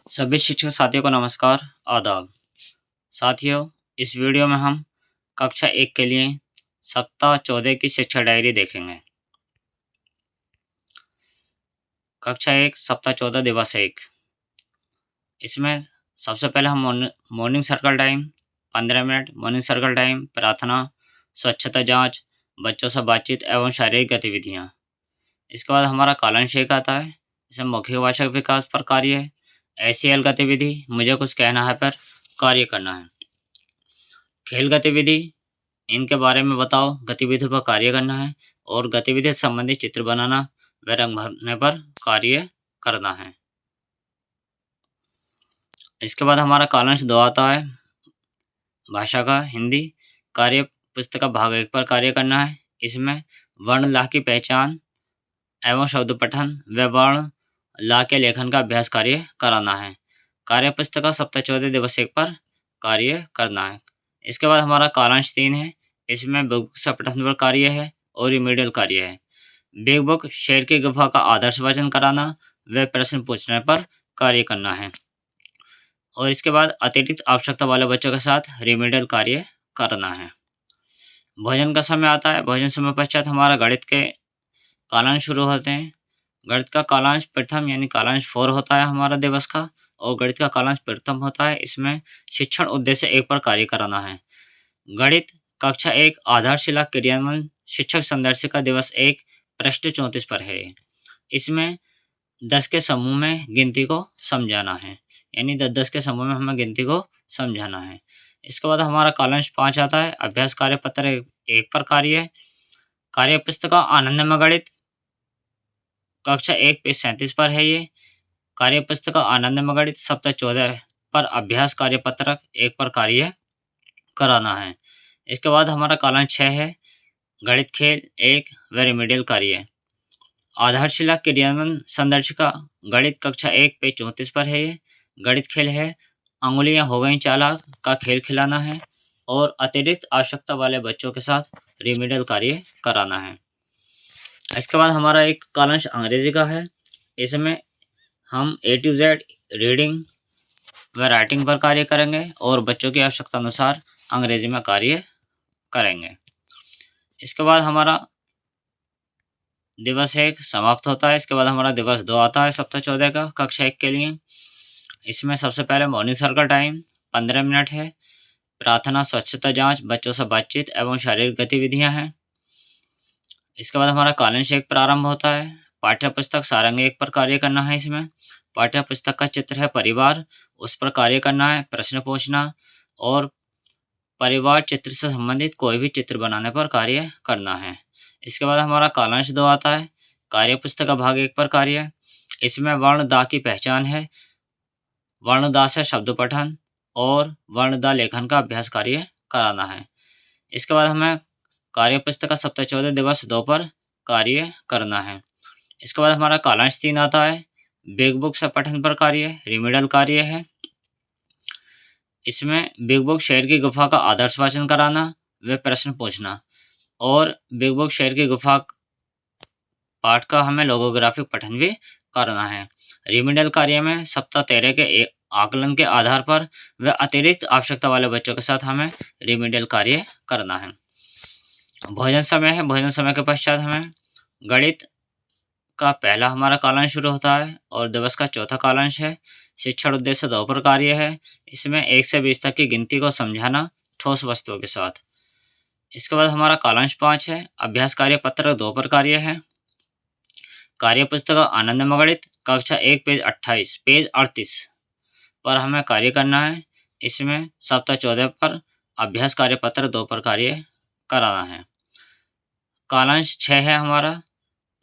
सभी शिक्षक साथियों को नमस्कार, आदाब। साथियों, इस वीडियो में हम कक्षा 1 के लिए सप्ताह 14 की शिक्षा डायरी देखेंगे। कक्षा 1 सप्ताह 14 दिवस 1। इसमें सबसे पहले हम morning circle time 15 minute, morning circle time, प्रार्थना, स्वच्छता जांच, बच्चों से बातचीत एवं शारीरिक गतिविधियां। इसके बाद हमारा कालांश एक आता है, इसमें मौखिक भाषा विकास पर कार्य, एसीएल गतिविधि, मुझे कुछ कहना है पर कार्य करना है। खेल गतिविधि, इनके बारे में बताओ, गतिविधियों पर कार्य करना है और गतिविधि से संबंधित चित्र बनाना व रंग भरने पर कार्य करना है। इसके बाद हमारा कालांश 2 आता है, भाषा का हिंदी, कार्य पुस्तिका भाग 1 पर कार्य करना है। इसमें वर्ण ला की पहचान एवं शब्द पठन व वर्ण ला के लेखन का अभ्यास कार्य कराना है। कार्य पुस्तिका सप्ताह 14 दिवस 1 पर कार्य करना है। इसके बाद हमारा कालांश 3 है, इसमें बुक से पठन पर कार्य है और रिमेडियल कार्य है। बिग बुक शेर की गुफा का आदर्श वाचन कराना व प्रश्न पूछने पर कार्य करना है। और इसके बाद अतिरिक्त आवश्यकता वाले बच्चों के साथ रिमेडियल कार्य करना है। भोजन का समय आता है, भोजन समय पश्चात हमारा गणित के कालांश शुरू होते हैं। गणित का कालांश प्रथम यानी कालांश 4 होता है हमारा दिवस का, और गणित का कालांश प्रथम होता है। इसमें शिक्षण उद्देश्य 1 पर कार्य कराना है। गणित कक्षा 1 आधारशिला क्रियान्वयन शिक्षक संदर्शिका दिवस 1 पृष्ठ 34 पर है। इसमें 10 के समूह में गिनती को समझाना है, यानी 10 के समूह में हमें गिनती को समझाना है। इसके बाद हमारा कालांश 5 आता है, अभ्यास कार्य पत्र 1 पर कार्य, कार्य पुस्तिका आनंदमय गणित कक्षा 1 पेज 37 पर है। ये कार्य पुस्तिका आनंदमय गणित सप्ताह 14 पर अभ्यास कार्य पत्रक 1 पर कार्य कराना है। इसके बाद हमारा कालांश 6 है, गणित खेल 1 व रिमेडियल कार्य, आधारशिला क्रियान्वयन संदर्शिका गणित कक्षा 1 पेज 34 पर है। ये गणित खेल है, अंगुलियां हो गई चालाक का खेल खिलाना है और अतिरिक्त आवश्यकता वाले बच्चों के साथ रिमेडियल कार्य कराना है। इसके बाद हमारा एक कालांश अंग्रेजी का है, इसमें हम A to Z रीडिंग व राइटिंग पर कार्य करेंगे और बच्चों की आवश्यकता अनुसार अंग्रेजी में कार्य करेंगे। इसके बाद हमारा दिवस 1 समाप्त होता है। इसके बाद हमारा दिवस 2 आता है सप्ताह 14 का कक्षा 1 के लिए। इसमें सबसे पहले मॉर्निंग सर्कल टाइम 15 मिनट है, प्रार्थना, स्वच्छता जांच, बच्चों से बातचीत एवं शारीरिक गतिविधियां हैं। इसके बाद हमारा कालांश 1 प्रारंभ होता है, पाठ्य पुस्तक सारंग 1 पर कार्य करना है। इसमें पाठ्य पुस्तक का चित्र है परिवार, उस पर कार्य करना है, प्रश्न पूछना और परिवार चित्र से संबंधित कोई भी चित्र बनाने पर कार्य करना है। इसके बाद हमारा कालांश 2 आता है, कार्य पुस्तक भाग 1 पर कार्य, इसमें वर्ण दा की पहचान है, वर्ण दा से शब्द पठन और वर्ण दा लेखन का अभ्यास कार्य कराना है। इसके बाद हमें कार्य पुस्तक सप्ताह 14 दिवस 2 पर कार्य करना है। इसके बाद हमारा कालांश 3 आता है, बिग बुक से पठन पर कार्य, रिमेडियल कार्य है। इसमें बिग बुक शेर की गुफा का आदर्श वाचन कराना व प्रश्न पूछना और बिग बुक शेर की गुफा पाठ का हमें लोगोग्राफिक पठन भी करना है। रिमेडियल कार्य में सप्ताह 13 के आकलन के आधार पर व अतिरिक्त आवश्यकता वाले बच्चों के साथ हमें रिमेडियल कार्य करना है। भोजन समय है, भोजन समय के पश्चात हमें गणित का पहला हमारा कालांश शुरू होता है और दिवस का चौथा कालांश है, शिक्षण उद्देश्य 2 पर कार्य है। इसमें 1 से 20 तक की गिनती को समझाना ठोस वस्तुओं के साथ। इसके बाद हमारा कालांश 5 है, अभ्यास कार्य पत्र 2 पर कार्य है, कार्य पुस्तक आनंदमय गणित कक्षा 1 पेज 28 पेज 38 पर हमें कार्य करना है। इसमें सप्ताह 14 पर अभ्यास कार्य पत्र 2 पर कार्य कराना है। कालांश 6 है हमारा,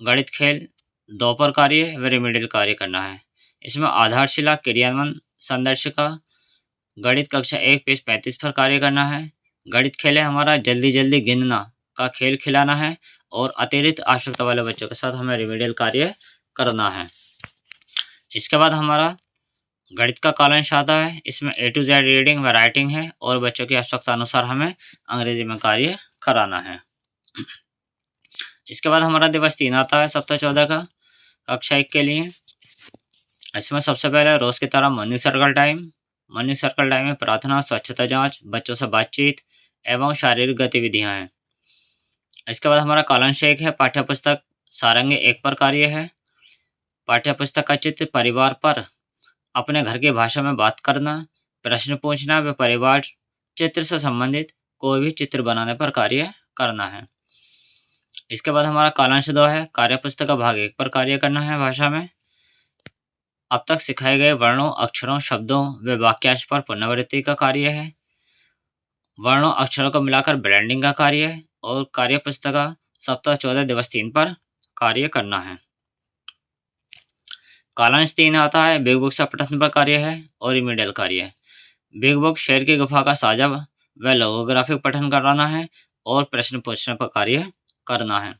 गणित खेल 2 पर कार्य व रिमेडियल कार्य करना है। इसमें आधारशिला क्रियान्वयन संदर्शिका गणित कक्षा 1 पेज 35 पर कार्य करना है। गणित खेल है हमारा, जल्दी जल्दी गिनना का खेल खिलाना है और अतिरिक्त आवश्यकता वाले बच्चों के साथ हमें रिमेडियल कार्य करना है। इसके बाद हमारा गणित का कालांश आता है, इसमें A to Z रीडिंग व राइटिंग है और बच्चों की आवश्यकता अनुसार हमें अंग्रेजी में कार्य कराना है। इसके बाद हमारा दिवस 3 आता है सप्ताह 14 का कक्षा 1 के लिए। इसमें सबसे पहले रोज की तरह morning circle time. Morning circle time में प्रार्थना, स्वच्छता जांच, बच्चों से बातचीत एवं शारीरिक गतिविधियां हैं। इसके बाद हमारा कॉलम शेक है, पाठ्य पुस्तक सारंगी एक पर कार्य है। पाठ्य पुस्तक का चित्र परिवार पर अपने घर की भाषा में बात करना, प्रश्न पूछना व परिवार चित्र से संबंधित कोई भी चित्र बनाने पर कार्य करना है। इसके बाद हमारा कालांश 2 है, कार्य पुस्तक का भाग 1 पर कार्य करना है भाषा में। अब तक सिखाए गए वर्णों, अक्षरों, शब्दों व वाक्यांश पर पुनरावृत्ति का कार्य है। वर्णों, अक्षरों को मिलाकर ब्रांडिंग का कार्य है और कार्य पुस्तक का सप्ताह 14 दिवस 3 पर कार्य करना है। कालांश 3 आता है, बिग बुक से पठन पर कार्य है और रिमीडियल कार्य है। बिग बुक शेर की गुफा का साझा व लोगोग्राफिक पठन कराना है और प्रश्न पूछने पर कार्य करना है।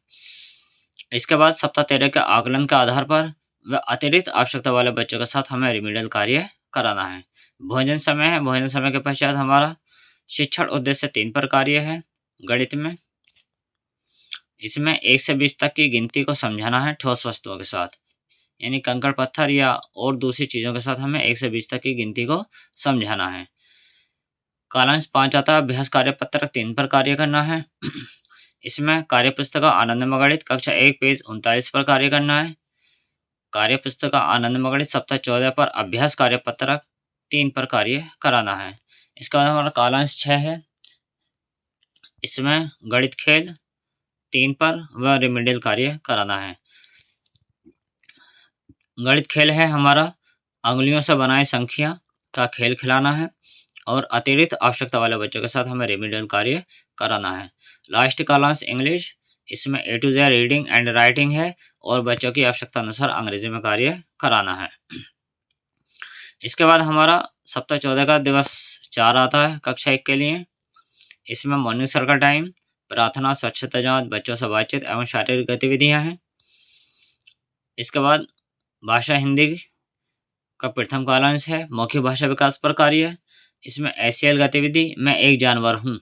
इसके बाद सप्ताह 13 के आकलन के आधार पर व अतिरिक्त आवश्यकता वाले बच्चों के साथ हमें रिमीडियल कार्य कराना है। भोजन समय है, भोजन समय के पश्चात हमारा शिक्षण उद्देश्य 3 पर कार्य है गणित में। इसमें 1 से 20 तक की गिनती को समझाना है ठोस वस्तुओं के साथ, यानी कंकड़ पत्थर या और दूसरी चीजों के साथ हमें 1 से 20 तक की गिनती को समझाना है। कालांश 5 आता है, अभ्यास कार्य पत्रक 3 पर कार्य करना है। इसमें कार्य पुस्तक आनंद गणित कक्षा 1 पेज 39 पर कार्य करना है। कार्य पुस्तक आनंद गणित सप्ताह 14 पर अभ्यास कार्य पत्रक 3 पर कार्य कराना है। इसके बाद हमारा कालांश 6 है, इसमें गणित खेल 3 पर व रिमीडियल कार्य कराना है। गणित खेल है हमारा अंगुलियों से बनाए संख्या का खेल खिलाना है और अतिरिक्त आवश्यकता वाले बच्चों के साथ हमें रिमीडियल कार्य कराना है। लास्ट कालांश इंग्लिश, इसमें A to Z reading and writing है और बच्चों की आवश्यकता अनुसार अंग्रेजी में कार्य कराना है। इसके बाद हमारा सप्ताह 14 का दिवस 4 आता है कक्षा 1 के लिए। इसमें मॉर्निंग सर्कल टाइम, प्रार्थना, स्वच्छता जांच, बच्चों से बातचीत एवं शारीरिक गतिविधियां हैं। इसके बाद भाषा हिंदी का प्रथम कालांश है, मौखिक भाषा विकास पर कार्य है। इसमें SCL गतिविधि मैं एक जानवर हूँ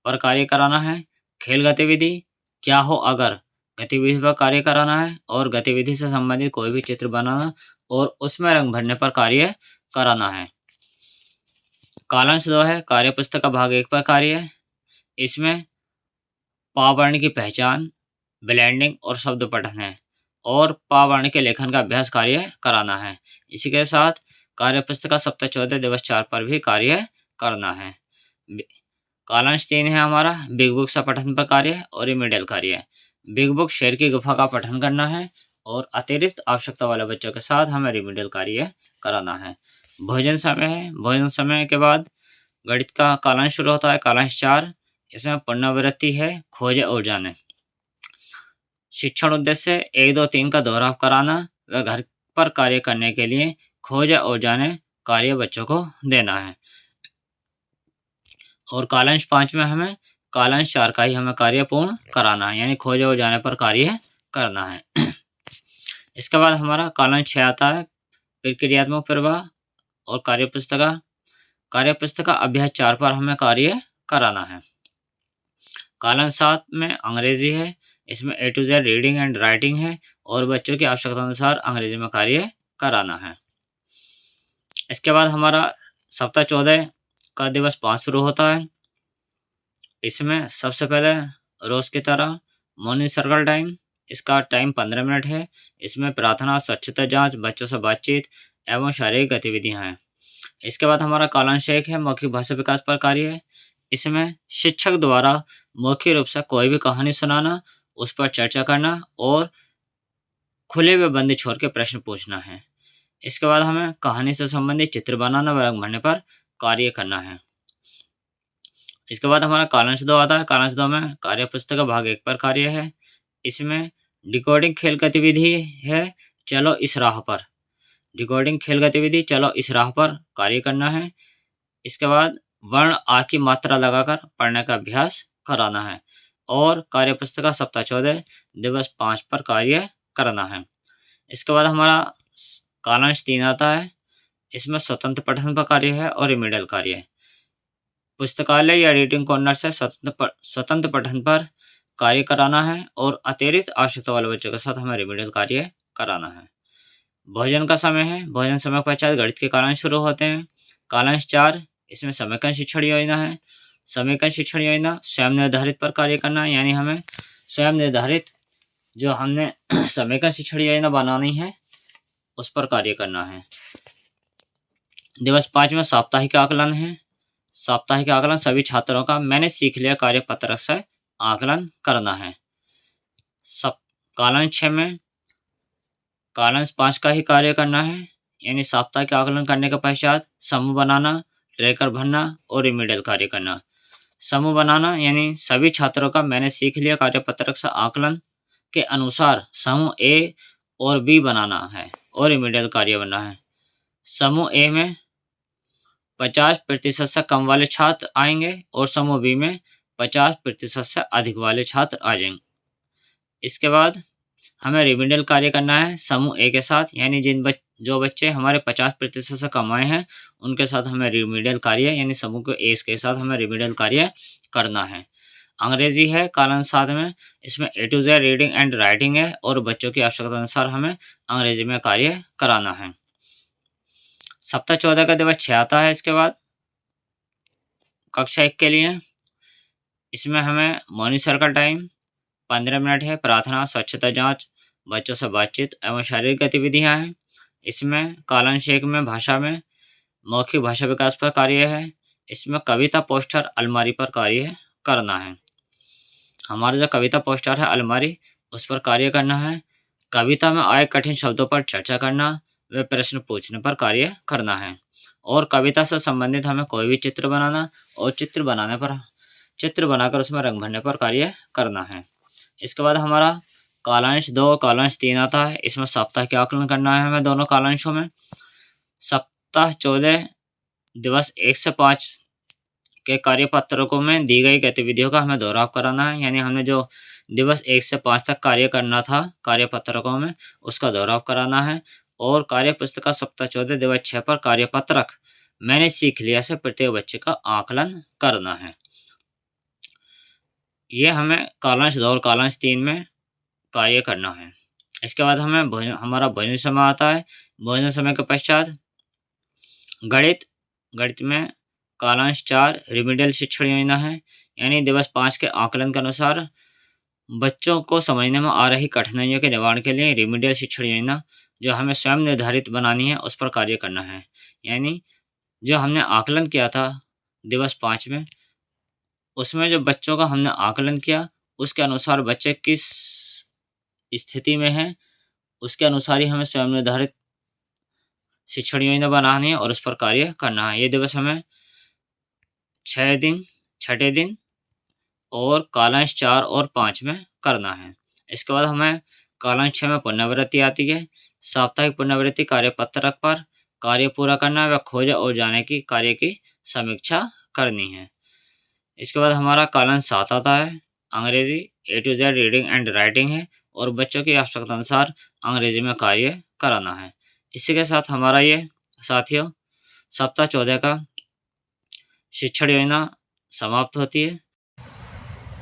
पर कार्य कराना है। खेल गतिविधि क्या हो अगर गतिविधि पर कार्य कराना है और गतिविधि से संबंधित कोई भी चित्र बनाना और उसमें रंग भरने पर कार्य कराना है। कालांश 2 है, कार्य पुस्तक का भाग 1 पर कार्य है। इसमें पावर्ण की पहचान, ब्लेंडिंग और शब्द पठन है और पावर्ण के लेखन का अभ्यास कार्य कराना है। इसी के साथ कार्य पुस्तक का सप्ताह 14 दिवस 4 पर भी कार्य करना है। कालांश 3 है हमारा, बिग बुक से पठन पर कार्य और रिमीडियल कार्य। बिग बुक शेर की गुफा का पठन करना है और अतिरिक्त आवश्यकता वाले बच्चों के साथ हमें रिमीडियल कार्य कराना है। भोजन समय है, भोजन समय के बाद गणित का कालांश शुरू होता है, कालांश 4। इसमें पुनरावृत्ति है, खोजे और जाने। शिक्षण उद्देश्य 1, 2, 3 का दोहराव कराना व घर पर कार्य करने के लिए खोजे और जाने कार्य बच्चों को देना है। और कालांश 5 में हमें कालांश 4 का ही हमें कार्य पूर्ण कराना है, यानी खोजे और जाने पर कार्य करना है। इसके बाद हमारा कालांश 6 आता है, प्रक्रियात्मक प्रवाह और कार्य पुस्तिका। कार्य पुस्तिका अभ्यास 4 पर हमें कार्य कराना है। कालांश 7 में अंग्रेजी है, इसमें A to Z reading and writing है और बच्चों की आवश्यकता अनुसार अंग्रेजी में कार्य कराना है। इसके बाद हमारा सप्ताह 14 का दिवस 5 शुरू होता है। इसमें सबसे पहले रोज की तरह मॉर्निंग सर्कल टाइम, इसका टाइम 15 मिनट है। इसमें प्रार्थना, स्वच्छता जांच, बच्चों से बातचीत एवं शारीरिक गतिविधियां हैं। इसके बाद हमारा कालांश 1 है, मौखिक भाषा विकास पर कार्य है। इसमें शिक्षक द्वारा मौखिक रूप से कोई भी कहानी सुनाना, उस पर चर्चा करना और खुले व बंद छोर के प्रश्न पूछना है। इसके बाद हमें कहानी से संबंधित चित्र बनाना व रंग भरने पर कार्य करना है। इसके बाद हमारा कालांश 2 आता है। कालांश 2 में कार्य पुस्तक का भाग 1 पर कार्य है। इसमें डिकोडिंग खेल गतिविधि है, चलो इस राह पर। डिकोडिंग खेल गतिविधि चलो इस राह पर कार्य करना है। इसके बाद वर्ण आ की मात्रा लगाकर पढ़ने का अभ्यास कराना है और कार्य पुस्तिका सप्ताह 14 दिवस 5 पर कार्य करना है। इसके बाद हमारा कालांश 3 आता है। इसमें स्वतंत्र पठन पर कार्य है और रिमीडियल कार्य है। पुस्तकालय या रीडिंग कॉर्नर से स्वतंत्र पठन पर कार्य कराना है और अतिरिक्त आवश्यकता वाले बच्चों के साथ हमें रिमीडियल कार्य कराना है। भोजन का समय है। भोजन समय के पश्चात गणित के कालांश शुरू होते हैं। कालांश 4, इसमें समेकन शिक्षण योजना है। समेकन शिक्षण योजना स्वयं निर्धारित पर कार्य करना है, यानी हमें स्वयं निर्धारित जो हमने समेकन शिक्षण योजना बनानी है उस पर कार्य करना है। दिवस 5 में साप्ताहिक आकलन है। साप्ताहिक आकलन सभी छात्रों का मैंने सीख लिया कार्यपत्रक से आकलन करना है। सब कालांश 6 में कालांश 5 का ही कार्य करना है, यानी साप्ताहिक आकलन करने के पश्चात समूह बनाना, ट्रैकर भरना और रिमीडियल कार्य करना। समूह बनाना यानी सभी छात्रों का मैंने सीख लिया कार्यपत्रक से आकलन के अनुसार समूह ए और बी बनाना है और रिमीडियल कार्य बनना है। समूह ए में 50% से कम वाले छात्र आएंगे और समूह बी में 50% से अधिक वाले छात्र आ जाएंगे। इसके बाद हमें रिमीडियल कार्य करना है समूह ए के साथ, यानी जो बच्चे हमारे 50% से कम आए हैं उनके साथ हमें रिमीडियल कार्य यानी समूह के ए के साथ हमें रिमीडियल कार्य करना है। अंग्रेजी है कालांश 7 में, इसमें A to Z reading and writing है और बच्चों की आवश्यकता अनुसार हमें अंग्रेजी में कार्य कराना है। सप्ताह 14 का दिवस 6 आता है। इसके बाद कक्षा 1 के लिए इसमें हमें मॉर्निंग सर का टाइम 15 मिनट है। प्रार्थना, स्वच्छता जांच, बच्चों से बातचीत एवं शारीरिक गतिविधियां हैं। इसमें कालांश 1 में भाषा में मौखिक भाषा विकास पर कार्य है। इसमें कविता पोस्टर अलमारी पर कार्य करना है। हमारा जो कविता पोस्टर है अलमारी उस पर कार्य करना है। कविता में आए कठिन शब्दों पर चर्चा करना व प्रश्न पूछने पर कार्य करना है। और कविता से संबंधित हमें कोई भी चित्र बनाना और चित्र बनाकर उसमें रंग भरने पर कार्य करना है। इसके बाद हमारा कालांश 2 कालांश 3 आता है। इसमें सप्ताह के आकलन करना है हमें दोनों कालांशों में। सप्ताह 14 दिवस 1 से 5 के कार्यपत्रकों में दी गई गतिविधियों का हमें दोहराव कराना है, यानी हमने जो दिवस 1 से 5 तक कार्य करना था कार्यपत्रकों में उसका दोहराव कराना है। और कार्य पुस्तिका सप्ताह 14 दिवस 6 पर कार्यपत्रक मैंने सीख लिया से प्रत्येक बच्चे का आकलन करना है। ये हमें कालांश 2 और कालांश 3 में कार्य करना है। इसके बाद हमें हमारा भोजन समय आता है। भोजन समय के पश्चात गणित में कालांश 4 रिमीडियल शिक्षण योजना है, यानी दिवस 5 के आकलन के अनुसार बच्चों को समझने में आ रही कठिनाइयों के निवारण के लिए रिमीडियल शिक्षण योजना जो हमें स्वयं निर्धारित बनानी है उस पर कार्य करना है। यानी जो हमने आकलन किया था दिवस 5 में उसमें जो बच्चों का हमने आकलन किया उसके अनुसार बच्चे किस स्थिति में हैं उसके अनुसार ही हमें स्वयं निर्धारित शिक्षण योजना बनानी है और उस पर कार्य करना है। ये दिवस हमें 6 दिन और कालांश 4 और 5 में करना है। इसके बाद हमें कालांश 6 में पुनरावृत्ति आती है। साप्ताहिक पुनरावृत्ति कार्यपत्रक पर कार्य पूरा करना है व खोज और जाने की कार्य की समीक्षा करनी है। इसके बाद हमारा कालांश 7 आता है। अंग्रेजी A to Z reading and writing है और बच्चों की आवश्यकता अनुसार अंग्रेजी में कार्य कराना है। इसी के साथ हमारा ये साथियों सप्ताह 14 का शिक्षण योजना समाप्त होती है।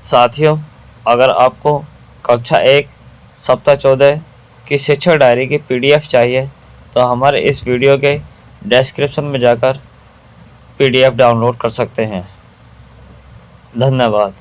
साथियों, अगर आपको कक्षा 1 सप्ताह 14 की शिक्षण डायरी की PDF चाहिए तो हमारे इस वीडियो के डिस्क्रिप्शन में जाकर PDF डाउनलोड कर सकते हैं। धन्यवाद।